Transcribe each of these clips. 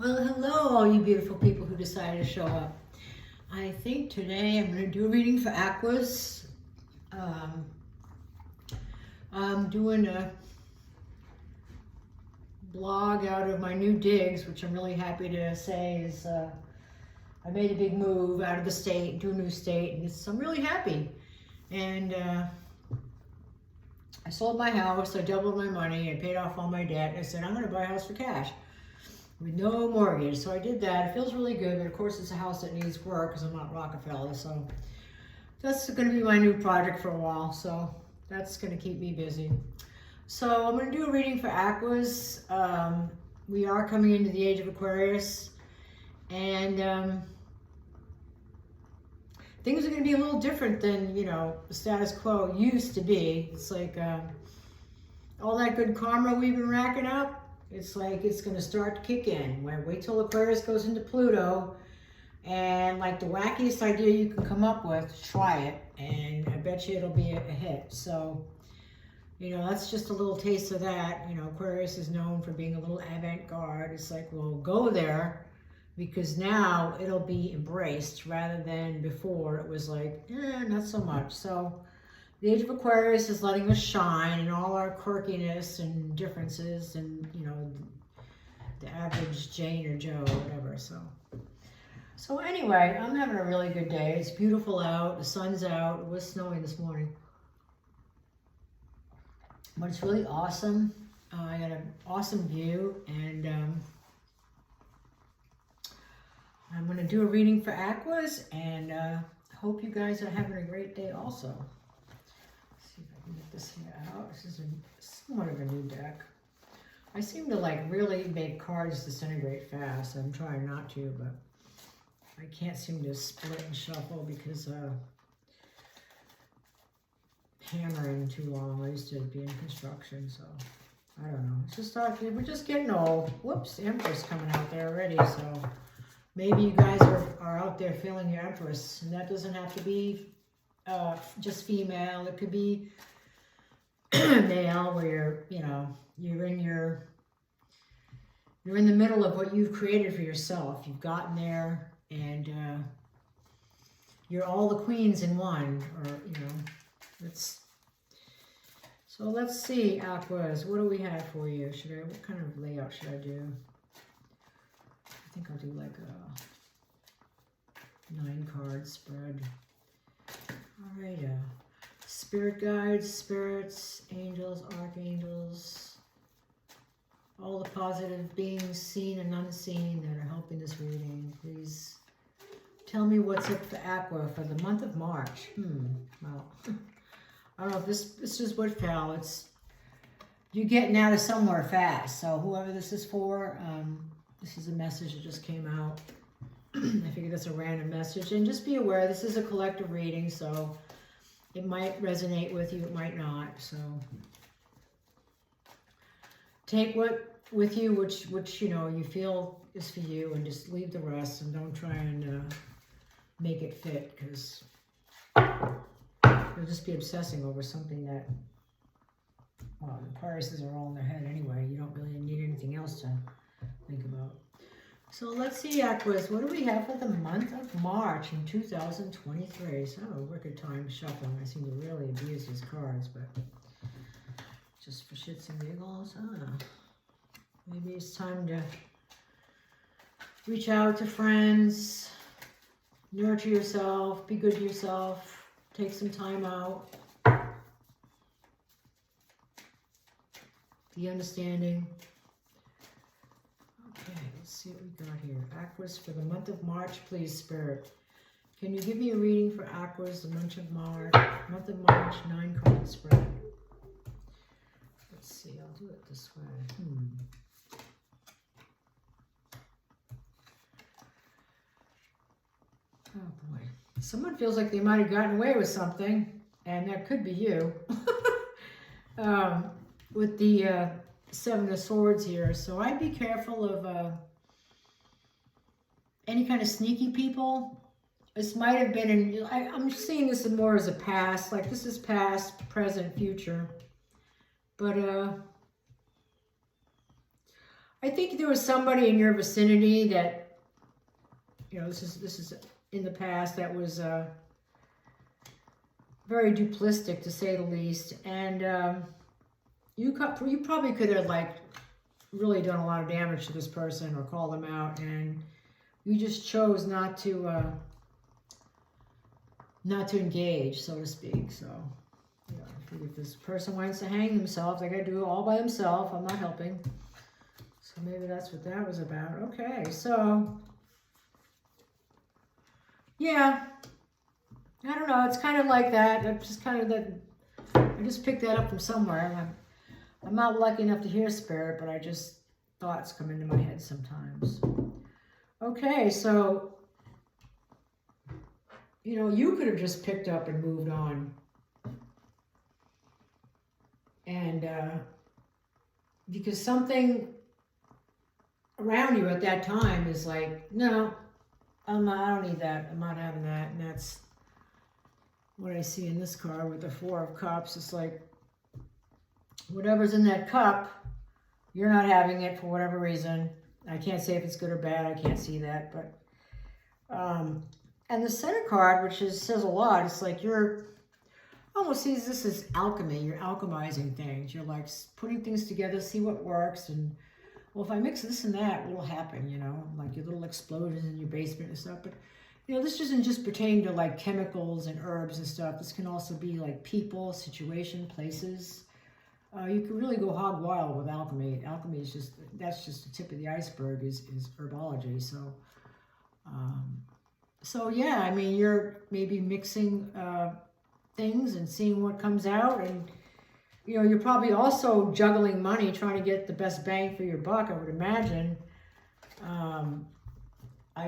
Well, hello, all you beautiful people who decided to show up. I think today I'm going to do a reading for Aquas. I'm doing a blog out of my new digs, which I'm really happy to say is I made a big move out of the state to a new state, and I'm really happy. And I sold my house, I doubled my money, I paid off all my debt, and I said, I'm going to buy a house for cash with no mortgage. So I did that. It feels really good, but of course it's a house that needs work because I'm not Rockefeller. So that's going to be my new project for a while. So that's going to keep me busy. So I'm going to do a reading for Aquas. We are coming into the age of Aquarius, and things are going to be a little different than, you know, the status quo used to be. It's like all that good karma we've been racking up, it's like it's going to start to kick in. Wait till Aquarius goes into Pluto, and like the wackiest idea you can come up with, try it, and I bet you it'll be a hit. So, you know, that's just a little taste of that. You know, Aquarius is known for being a little avant-garde. It's like, well, go there, because now it'll be embraced rather than before it was like, not so much. So the age of Aquarius is letting us shine in all our quirkiness and differences and, you know, the average Jane or Joe or whatever. So anyway, I'm having a really good day. It's beautiful out. The sun's out. It was snowing this morning. But it's really awesome. I got an awesome view, and I'm going to do a reading for Aquas, and hope you guys are having a great day also. Let's see if I can get this here out. This is somewhat of a new deck. I seem to like really make cards disintegrate fast. I'm trying not to, but I can't seem to split and shuffle because hammering too long. I used to be in construction, so I don't know. It's just we're just getting old. Whoops, the Empress coming out there already, so maybe you guys are out there feeling your Empress, and that doesn't have to be just female. It could be male, where you're in the middle of what you've created for yourself. You've gotten there, and you're all the queens in one, or so let's see, Aquas, what do we have for you? What kind of layout should I do? I think I'll do like a 9-card spread. All right, spirit guides, spirits, angels, archangels, all the positive beings seen and unseen that are helping this reading. Please tell me what's up for Aqua for the month of March. Well, I don't know if this is what fell. It's you're getting out of somewhere fast. So whoever this is for, this is a message that just came out. I figured that's a random message. And just be aware, this is a collective reading, so it might resonate with you, it might not. So take what with you, which you feel is for you, and just leave the rest, and don't try and make it fit, because you'll just be obsessing over something that, well, the Aquariuses are all in their head anyway. You don't really need anything else to think about. So let's see, Aquas, what do we have for the month of March in 2023? So wicked time shuffling. I seem to really abuse these cards, but just for shits and giggles. Maybe it's time to reach out to friends, nurture yourself, be good to yourself, take some time out, be understanding. Okay, let's see what we got here. Aquas for the month of March, please, Spirit. Can you give me a reading for Aquas, the month of March? 9-card spread. Let's see, I'll do it this way. Oh boy. Someone feels like they might have gotten away with something, and that could be you. With the 7 of Swords here. So I'd be careful of any kind of sneaky people. This might have been, I'm seeing this more as a past, like this is past, present, future. But I think there was somebody in your vicinity that, you know, this is in the past, that was very duplistic, to say the least. And you probably could have, like, really done a lot of damage to this person or called them out, and you just chose not to engage, so to speak. So, you know, if this person wants to hang themselves, they gotta do it all by themselves. I'm not helping. So maybe that's what that was about. Okay, so yeah, I don't know. It's kind of like that. I just picked that up from somewhere. I'm not lucky enough to hear spirit, but I just, thoughts come into my head sometimes. Okay, so, you know, you could have just picked up and moved on. And because something around you at that time is like, no, I don't need that. I'm not having that. And that's what I see in this card with the Four of Cups. It's like, whatever's in that cup, you're not having it for whatever reason. I can't say if it's good or bad. I can't see that. But and the center card, which says a lot, it's like you're almost sees this as alchemy. You're alchemizing things. You're like putting things together, see what works. And, well, if I mix this and that, what'll happen, you know? Like your little explosions in your basement and stuff. But, you know, this doesn't just pertain to like chemicals and herbs and stuff. This can also be like people, situation, places. You can really go hog wild with alchemy. Alchemy is just, that's just the tip of the iceberg is herbology. So yeah, I mean, you're maybe mixing things and seeing what comes out. And, you know, you're probably also juggling money, trying to get the best bang for your buck, I would imagine.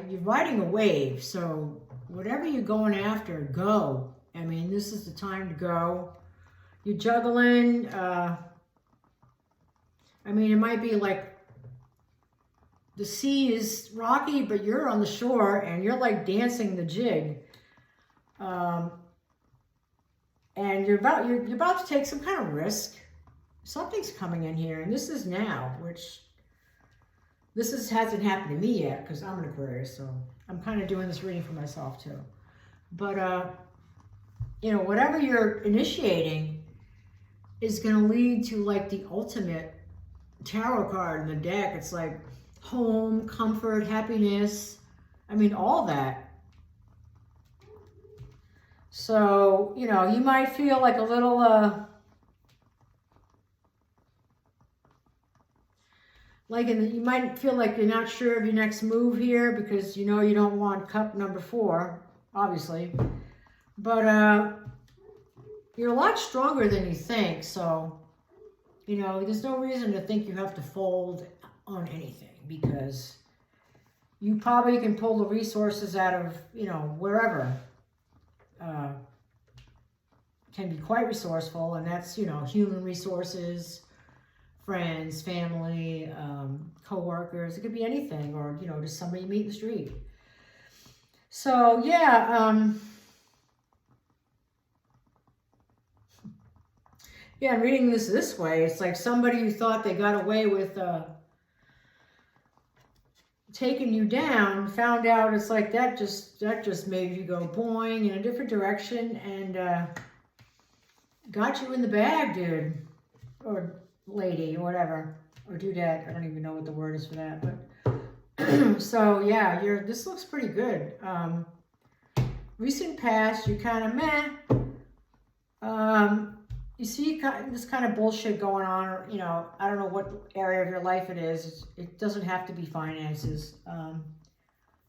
You're riding a wave, so whatever you're going after, go. I mean, this is the time to go. You're juggling. I mean, it might be like the sea is rocky, but you're on the shore and you're like dancing the jig. And you're about to take some kind of risk. Something's coming in here, and this is now, which hasn't happened to me yet because I'm an Aquarius, so I'm kind of doing this reading for myself too. But you know, whatever you're initiating is going to lead to like the ultimate tarot card in the deck. It's like home, comfort, happiness. I mean, all that. So, you know, you might feel like a little, you might feel like you're not sure of your next move here because you know you don't want cup number 4, obviously. But you're a lot stronger than you think. So, you know, there's no reason to think you have to fold on anything because you probably can pull the resources out of, you know, wherever. Can be quite resourceful, and that's, you know, human resources, friends, family, co-workers. It could be anything, or, you know, just somebody you meet in the street. So yeah, yeah, I'm reading this way. It's like somebody who thought they got away with taking you down found out it's like that just made you go boing in a different direction and got you in the bag, dude, or lady, or whatever, or dudette. I don't even know what the word is for that, but so yeah, this looks pretty good. Recent past, you kind of meh. You see this kind of bullshit going on, or, you know, I don't know what area of your life it is. It doesn't have to be finances.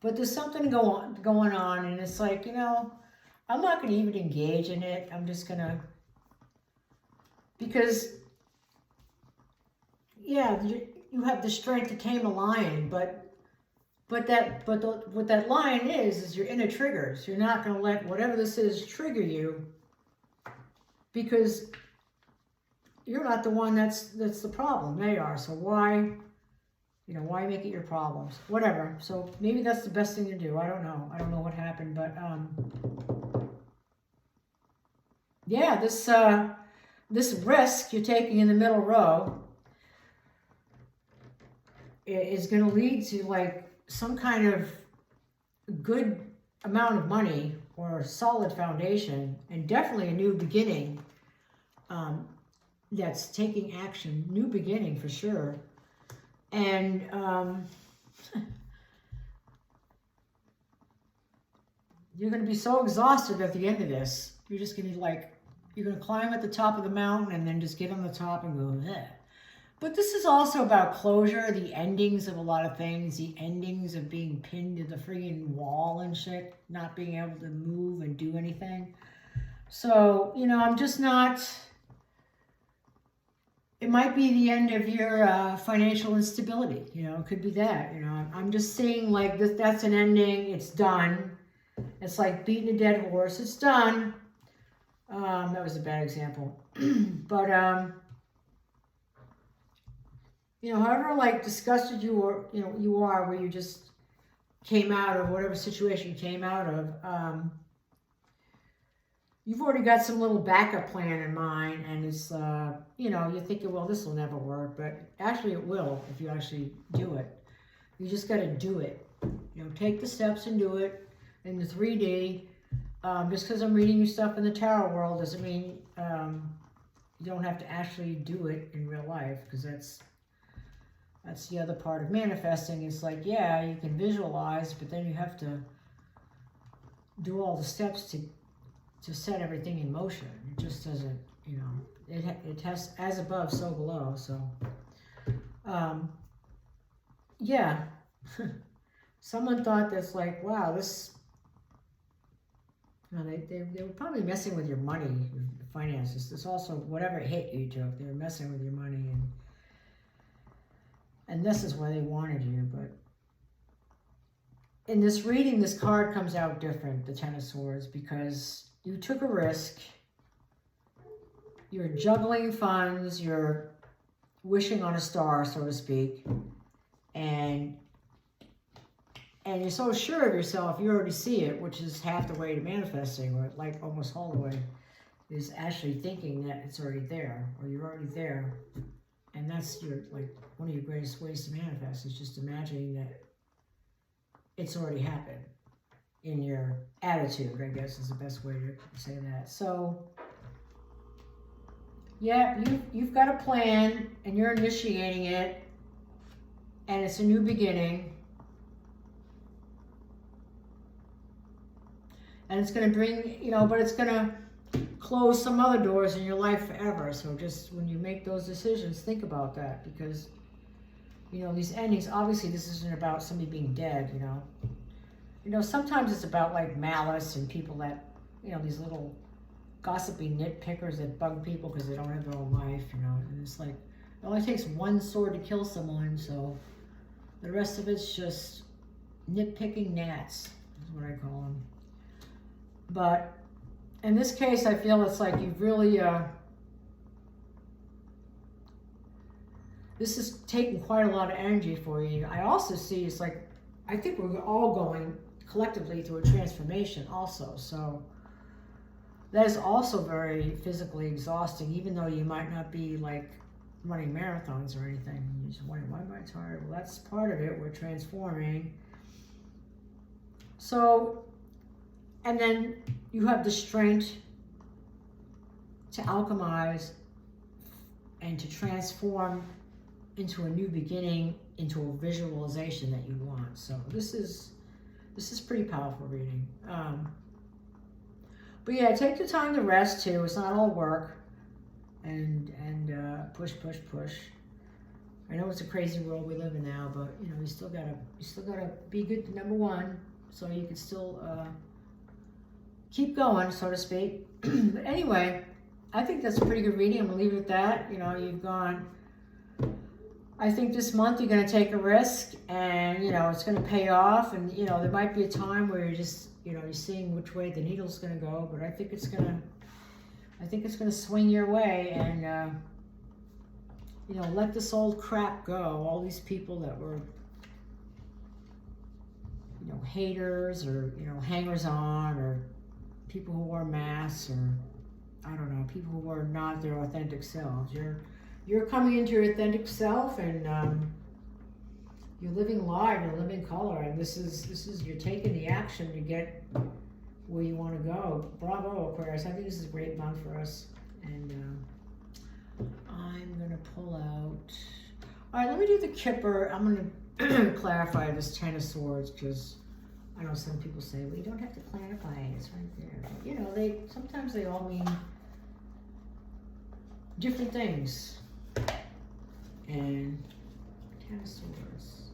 But there's something going on, and it's like, you know, I'm not going to even engage in it. I'm just going to, because, yeah, you have the strength to tame a lion, but what that lion is your inner triggers. You're not going to let whatever this is trigger you, because you're not the one that's the problem. They are. So why, you know, why make it your problems? Whatever. So maybe that's the best thing to do. I don't know. I don't know what happened, but yeah, this risk you're taking in the middle row, is going to lead to like some kind of good amount of money or solid foundation, and definitely a new beginning. That's taking action, new beginning for sure. And you're going to be so exhausted at the end of this. You're just going to you're going to climb at the top of the mountain and then just get on the top and go, eh. But this is also about closure, the endings of a lot of things, the endings of being pinned to the freaking wall and shit, not being able to move and do anything. So, you know, I'm just not, it might be the end of your financial instability, you know, it could be that, you know. I'm just seeing like this, that's an ending, it's done. It's like beating a dead horse, it's done. That was a bad example. But, you know, however like disgusted you are where you just came out of whatever situation you came out of, you've already got some little backup plan in mind, and it's, you know, you're thinking, well, this will never work, but actually it will if you actually do it. You just got to do it. You know, take the steps and do it in the 3D. Just because I'm reading you stuff in the tarot world doesn't mean you don't have to actually do it in real life, because that's the other part of manifesting. It's like, yeah, you can visualize, but then you have to do all the steps to set everything in motion. It just doesn't, you know, it has as above, so below. So, yeah, someone thought that's like, wow, this, you know, they were probably messing with your money, your finances. This also, whatever hit you took, they were messing with your money, and this is where they wanted you. But in this reading, this card comes out different, the Ten of Swords, because you took a risk. You're juggling funds. You're wishing on a star, so to speak. And you're so sure of yourself, you already see it, which is half the way to manifesting, or like almost all the way, is actually thinking that it's already there, or you're already there. And that's like one of your greatest ways to manifest, is just imagining that it's already happened in your attitude, I guess is the best way to say that. So, yeah, you've got a plan, and you're initiating it, and it's a new beginning. And it's going to bring, you know, but it's going to close some other doors in your life forever. So just when you make those decisions, think about that, because, you know, these endings, obviously this isn't about somebody being dead, you know. You know, sometimes it's about like malice and people that, you know, these little gossipy nitpickers that bug people because they don't have their own life, you know. And it's like, it only takes one sword to kill someone, so the rest of it's just nitpicking gnats, is what I call them. But in this case, I feel it's like you've really, this is taking quite a lot of energy for you. I also see it's like, I think we're all going collectively through a transformation also. So that is also very physically exhausting, even though you might not be like running marathons or anything. You just wonder, why am I tired? Well, that's part of it. We're transforming. So, and then you have the strength to alchemize and to transform into a new beginning, into a visualization that you want. So this is pretty powerful reading. But yeah, take the time to rest too. It's not all work and push. I know it's a crazy world we live in now, but you know, you still gotta be good to number one, so you can still keep going, so to speak. But anyway, I think that's a pretty good reading. I'm gonna leave it at that. You know, you've gone, I think this month you're gonna take a risk, and you know, it's gonna pay off, and you know, there might be a time where you're just, you know, you're seeing which way the needle's gonna go, but I think it's gonna swing your way, and you know, let this old crap go. All these people that were, you know, haters, or you know, hangers on, or people who wore masks, or I don't know, people who were not their authentic selves. You're coming into your authentic self, and you're living live, you're living color, and this is you're taking the action to get where you want to go. Bravo, Aquarius. I think this is a great month for us. And I'm gonna pull out. All right, let me do the Kipper. I'm gonna clarify this Ten of Swords, because I know some people say, well, you don't have to clarify it, it's right there. But, you know, sometimes they all mean different things. And Ten of Swords.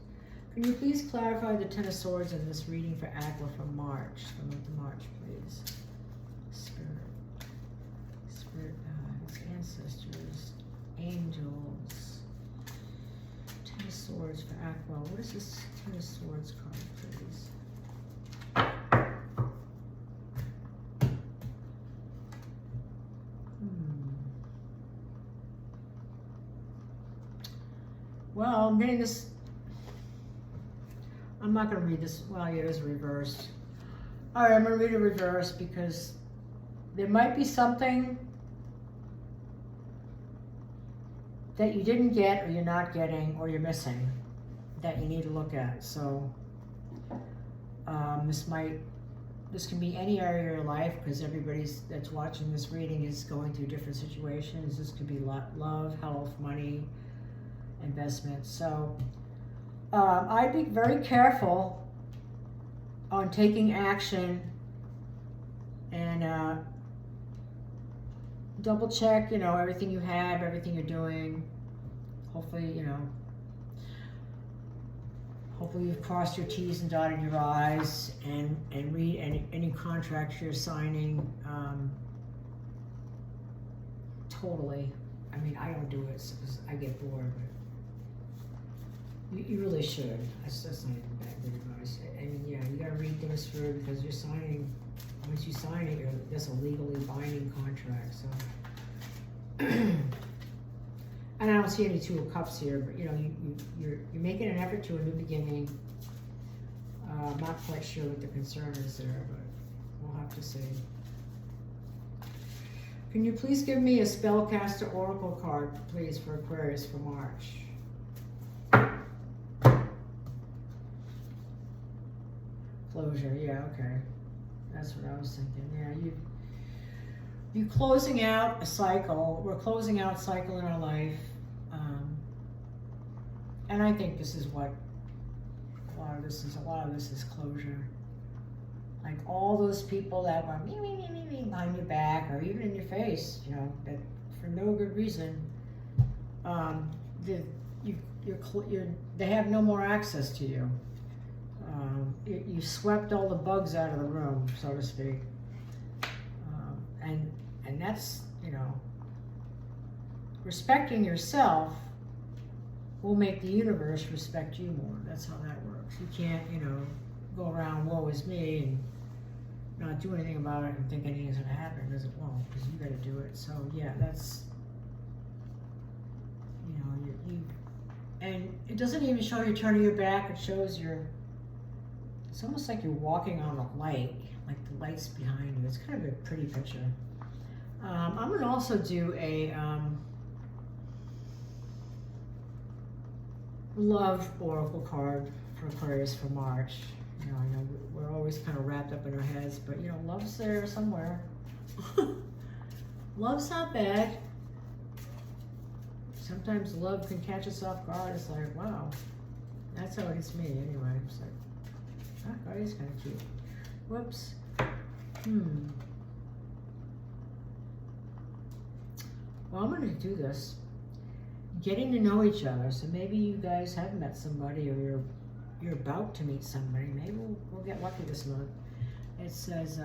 Can you please clarify the Ten of Swords in this reading for Aqua for March, the month of March, please? Spirit guides, ancestors, angels. Ten of Swords for Aqua. What is this Ten of Swords card, please? Well, I'm getting this. I'm not going to read this. Well, yeah, it is reversed. All right, I'm going to read it reversed because there might be something that you didn't get, or you're not getting, or you're missing that you need to look at. So this can be any area of your life, because everybody that's watching this reading is going through different situations. This could be love, health, money, investments. So I'd be very careful on taking action, and double check, you know, everything you have, everything you're doing. Hopefully, you know, hopefully you've crossed your T's and dotted your I's, and read any contracts you're signing. Totally. I mean, I don't do it because I get bored, but you really should. That's not even bad advice. I mean, yeah, you gotta read things through, because you're signing. Once you sign it, that's a legally binding contract. So, and I don't see any Two of Cups here, but you know, you're making an effort to a new beginning. I'm not quite sure what the concern is there, but we'll have to see. Can you please give me a Spellcaster Oracle card, please, for Aquarius for March? Closure, yeah, okay. That's what I was thinking. Yeah, you closing out a cycle. We're closing out a cycle in our life. And I think this is what a lot of this is closure. Like all those people that were me behind your back, or even in your face, you know, that for no good reason, they have no more access to you. You swept all the bugs out of the room, so to speak. And that's, you know, respecting yourself will make the universe respect you more. That's how that works. You can't, you know, go around, woe is me, and not do anything about it and think anything's going to happen, because it won't, because you got to do it. So yeah, that's, you know, and it doesn't even show you turning your back. It shows it's almost like you're walking on a light, like the light's behind you. It's kind of a pretty picture. I'm going to also do a love oracle card for Aquarius for March. You know, I know we're always kind of wrapped up in our heads, but you know, love's there somewhere. Love's not bad. Sometimes love can catch us off guard. It's like, wow, that's how it hits me anyway. It's like, oh, he's kind of cute. Whoops. Well, I'm going to do this. Getting to know each other. So maybe you guys have met somebody, or you're about to meet somebody. Maybe we'll get lucky this month. It says,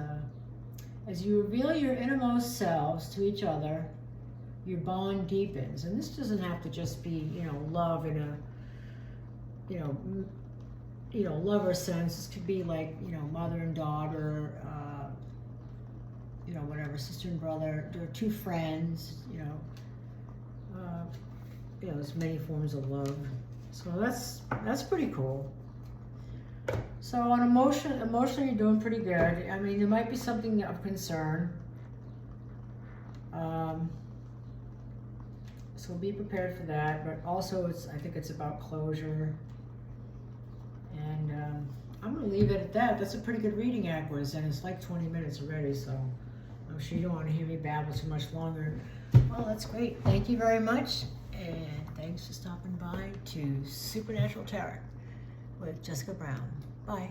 as you reveal your innermost selves to each other, your bond deepens. And this doesn't have to just be, you know, love in a, you know, lover sense. This could be like, you know, mother and daughter, you know, whatever, sister and brother. There are two friends, you know, there's many forms of love. So that's pretty cool. So on emotionally you're doing pretty good. I mean, there might be something of concern. So be prepared for that. But also, I think it's about closure. And I'm going to leave it at that. That's a pretty good reading, Aquas, and it's like 20 minutes already, so I'm sure you don't want to hear me babble too much longer. Well, that's great. Thank you very much, and thanks for stopping by to Supernatural Tarot with Jessica Brown. Bye.